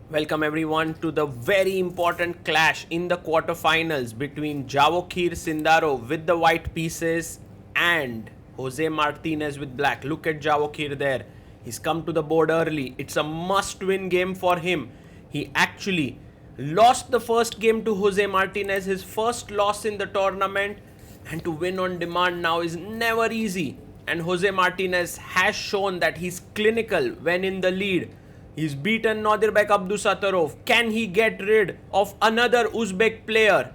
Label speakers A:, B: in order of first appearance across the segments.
A: Welcome everyone to the very important clash in the quarterfinals between Javokhir Sindarov with the white pieces and Jose Martinez with black. Look at Javokhir there. He's come to the board early. It's a must-win game for him. He actually lost the first game to Jose Martinez, his first loss in the tournament, and to win on demand now is never easy. And Jose Martinez has shown that he's clinical when in the lead. He's beaten Nodirbek Abdusattorov. Can he get rid of another Uzbek player?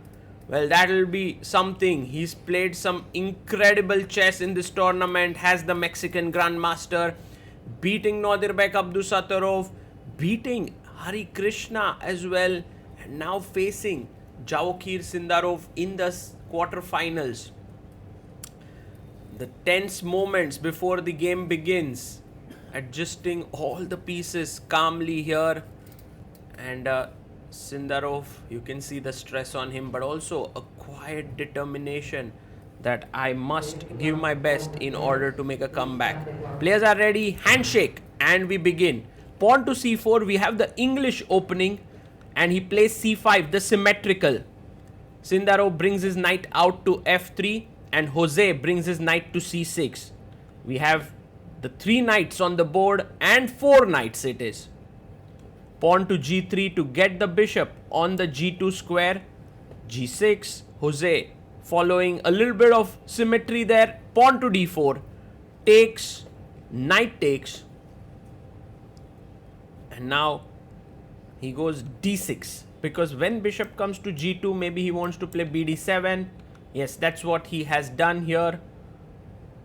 A: Well, that'll be something. He's played some incredible chess in this tournament, has the Mexican Grandmaster, beating Nodirbek Abdusattorov, beating Hari Krishna as well, and now facing Javokhir Sindarov in the quarterfinals. The tense moments before the game begins, adjusting all the pieces calmly here, and Sindarov, you can see the stress on him, but also a quiet determination that I must give my best in order to make a comeback. Players are ready, handshake, and we begin. Pawn to c4, we have the English opening, and he plays c5, the symmetrical. Sindarov brings his knight out to f3, and Jose brings his knight to c6. We have the 3 knights on the board, and 4 knights it is. Pawn to g3 to get the bishop on the g2 square. g6, Jose following a little bit of symmetry there. Pawn to d4, takes, knight takes, and now he goes d6, because when bishop comes to g2, maybe he wants to play bd7. Yes, that's what he has done here.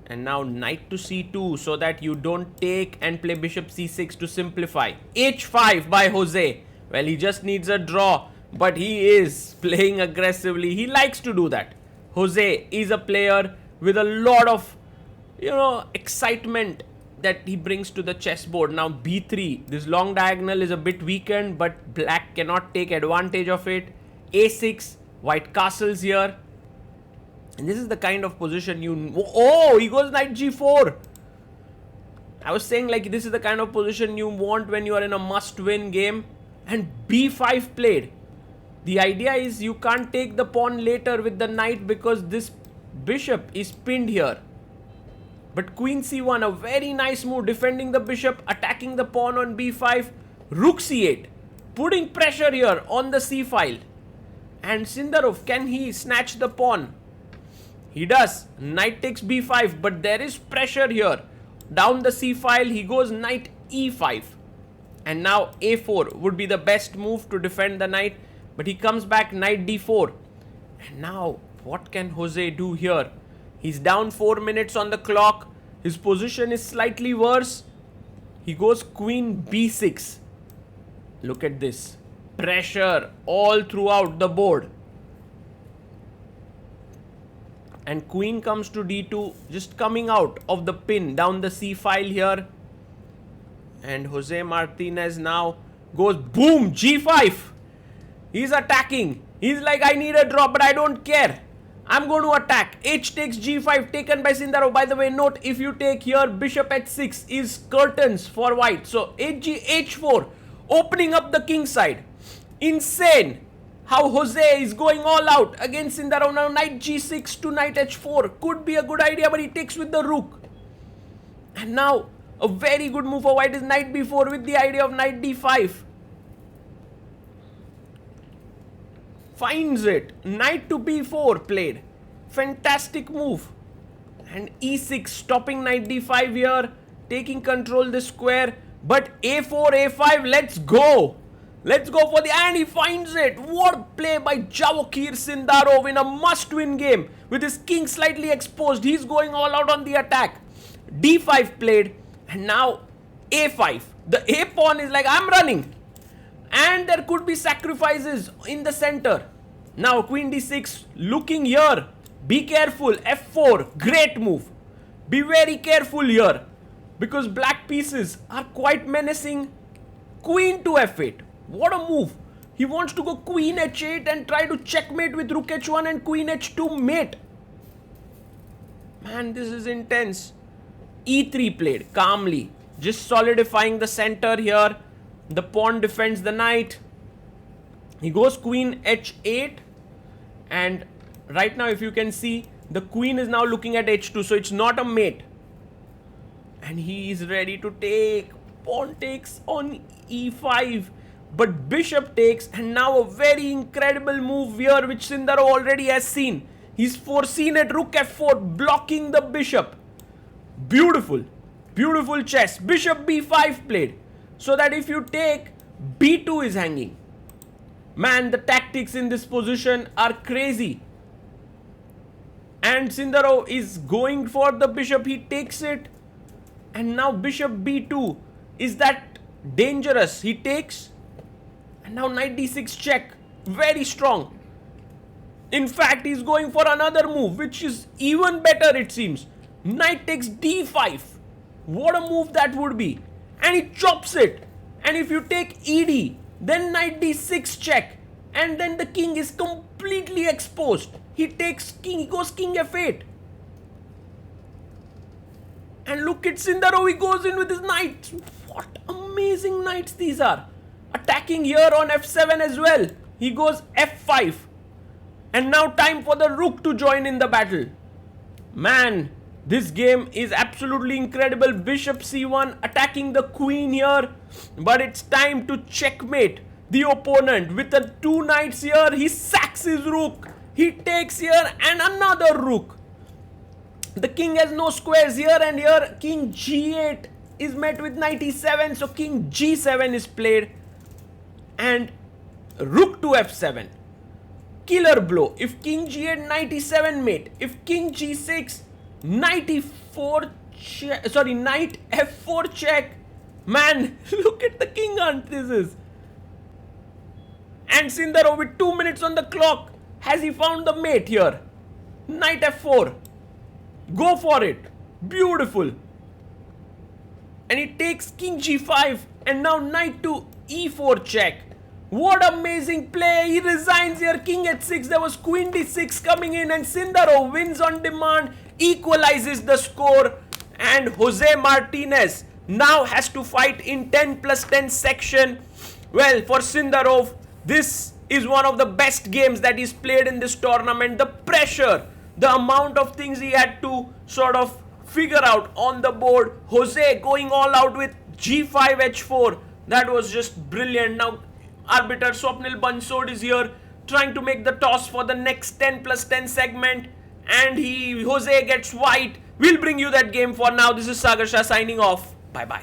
A: And now knight to c2 so that you don't take and play bishop c6 to simplify. h5 by Jose. Well, he just needs a draw, but he is playing aggressively. He likes to do that. Jose is a player with a lot of, excitement that he brings to the chessboard. Now b3. This long diagonal is a bit weakened, but black cannot take advantage of it. a6. White castles here. And this is the kind of position oh, he goes knight g4. I was saying, like, this is the kind of position you want when you are in a must-win game. And b5 played. The idea is you can't take the pawn later with the knight because this bishop is pinned here. But queen c1, a very nice move, defending the bishop, attacking the pawn on b5. Rook c8, putting pressure here on the c file. And Sindarov, can he snatch the pawn? He does. Knight takes b5, but there is pressure here. Down the c file, he goes knight e5. And now a4 would be the best move to defend the knight. But he comes back knight d4. And now, what can Jose do here? He's down 4 minutes on the clock. His position is slightly worse. He goes queen b6. Look at this. Pressure all throughout the board. And queen comes to d2, just coming out of the pin down the c file here. And Jose Martinez now goes boom, g5. He's attacking. He's like, I need a draw, but I don't care. I'm going to attack. H takes g5, taken by Sindarov. By the way, note, if you take here, bishop h6 is curtains for white. So h4, opening up the king side. Insane how Jose is going all out against Sindarov. Now knight g6 to knight h4 could be a good idea, but he takes with the rook. And now a very good move for white is knight b4 with the idea of knight d5. Finds it. Knight to b4 played. Fantastic move. And e6, stopping knight d5 here, taking control this square. But a4, a5, let's go. Let's go for the... And he finds it. What a play by Javokhir Sindarov in a must-win game. With his king slightly exposed, he's going all out on the attack. d5 played. And now a5. The a pawn is like, I'm running. And there could be sacrifices in the center. Now queen d6, looking here. Be careful. f4. Great move. Be very careful here, because black pieces are quite menacing. Queen to f8. What a move. He wants to go queen h8 and try to checkmate with rook h1 and queen h2 mate. Man, this is intense. e3 played calmly, just solidifying the center here. The pawn defends the knight. He goes queen h8, and right now if you can see, the queen is now looking at h2, so it's not a mate. And he is ready to take. Pawn takes on e5, but bishop takes, and now a very incredible move here which Sindarov already has seen. He's foreseen it, rook f4, blocking the bishop. Beautiful, beautiful chess. Bishop b5 played, so that if you take, b2 is hanging. Man, the tactics in this position are crazy. And Sindarov is going for the bishop. He takes it. And now bishop b2. Is that dangerous? He takes. And now knight d6 check. Very strong. In fact, he's going for another move, which is even better, it seems. Knight takes d5. What a move that would be. And he chops it. And if you take ed, then knight d6 check, and then the king is completely exposed. He takes king, he goes king f8. And look at Sindarov, he goes in with his knights. What amazing knights these are. Attacking here on f7 as well. He goes f5. And now time for the rook to join in the battle. Man, this game is absolutely incredible. Bishop c1 attacking the queen here. But it's time to checkmate the opponent. With the two knights here, he sacks his rook. He takes here and another rook. The king has no squares here, and here king g8 is met with knight e7. So king g7 is played. And rook to f7. Killer blow. If king g8, knight e7 mate. If king g6, knight e4 check. Sorry, knight f4 check. Man, look at the king hunt this is. And Sindarov with 2 minutes on the clock. Has he found the mate here? Knight f4. Go for it. Beautiful. And he takes king g5. And now knight to e4 check. What amazing play. He resigns here. King h6. There was queen d6 coming in. And Sindarov wins on demand. Equalizes the score. And Jose Martinez now has to fight in 10+10 section. Well, for Sindarov, this is one of the best games that he's played in this tournament. The pressure, the amount of things he had to sort of figure out on the board. Jose going all out with g5 h4. That was just brilliant. Now arbiter Swapnil Bansod is here trying to make the toss for the next 10+10 segment. And Jose gets white. We'll bring you that game. For now, this is Sagar Shah signing off. Bye-bye.